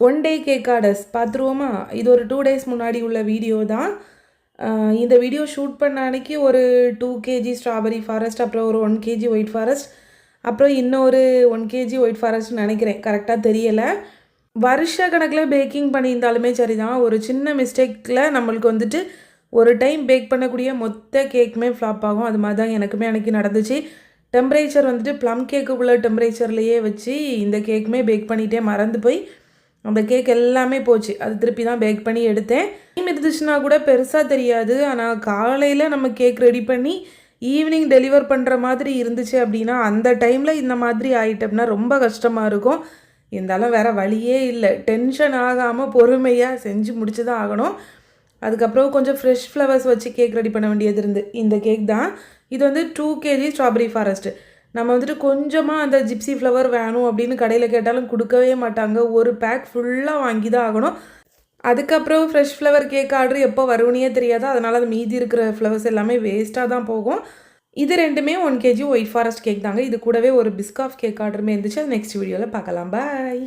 One day cake orders பார்த்துருவோமா? இது ஒரு 2 டேஸ் முன்னாடி உள்ள வீடியோ தான். இந்த வீடியோ ஷூட் பண்ண அன்னைக்கு ஒரு 2 கேஜி ஸ்ட்ராபெரி ஃபாரஸ்ட், அப்புறம் ஒரு 1 கேஜி ஒயிட் ஃபாரஸ்ட், அப்புறம் இன்னொரு 1 கேஜி ஒயிட் ஃபாரஸ்ட்னு நினைக்கிறேன், கரெக்டாக தெரியலை. வருஷ கணக்கில் பேக்கிங் பண்ணியிருந்தாலுமே சரி தான், ஒரு சின்ன மிஸ்டேக்கில் நம்மளுக்கு வந்துட்டு ஒரு டைம் பேக் பண்ணக்கூடிய மொத்த கேக்குமே ஃப்ளாப் ஆகும். அது மாதிரி தான் எனக்குமே அன்றைக்கி நடந்துச்சு. டெம்பரேச்சர் வந்துட்டு ப்ளம் கேக்குக்குள்ள டெம்பரேச்சர்லேயே வச்சு இந்த கேக்குமே பேக் பண்ணிகிட்டே மறந்து போய் அந்த கேக் எல்லாமே போச்சு. அது திருப்பி தான் பேக் பண்ணி எடுத்தேன். டைம் இருந்துச்சுன்னா கூட பெருசாக தெரியாது. ஆனால் காலையில் நம்ம கேக் ரெடி பண்ணி ஈவினிங் டெலிவர் பண்ணுற மாதிரி இருந்துச்சு அப்படின்னா அந்த டைமில் இந்த மாதிரி ஆயிட்டோம்னா ரொம்ப கஷ்டமாக இருக்கும். இருந்தாலும் வேறு வழியே இல்லை. டென்ஷன் ஆகாமல் பொறுமையாக செஞ்சு முடிச்சு தான் ஆகணும். அதுக்கப்புறம் கொஞ்சம் ஃப்ரெஷ் ஃப்ளவர்ஸ் வச்சு கேக் ரெடி பண்ண வேண்டியது இருந்து இந்த கேக் தான். இது வந்து 2 கேஜி ஸ்ட்ராபெரி ஃபாரஸ்ட்டு. நம்ம வந்துட்டு கொஞ்சமாக அந்த ஜிப்சி ஃப்ளவர் வேணும் அப்படின்னு கடையில் கேட்டாலும் கொடுக்கவே மாட்டாங்க. ஒரு பேக் ஃபுல்லாக வாங்கி தான் ஆகணும். அதுக்கப்புறம் ஃப்ரெஷ் ஃப்ளவர் கேக் ஆர்டர் எப்போ வருவனே தெரியாது. அதனால் அது மீதி இருக்கிற ஃப்ளவர்ஸ் எல்லாமே வேஸ்ட்டாக தான் போகும். இது ரெண்டுமே 1 கேஜி ஒயிட் ஃபாரஸ்ட் கேக் தாங்க. இது கூடவே ஒரு பிஸ்காஃப் கேக் ஆர்டருமே இருந்துச்சு. அது நெக்ஸ்ட் வீடியோவில் பார்க்கலாம். பாய்.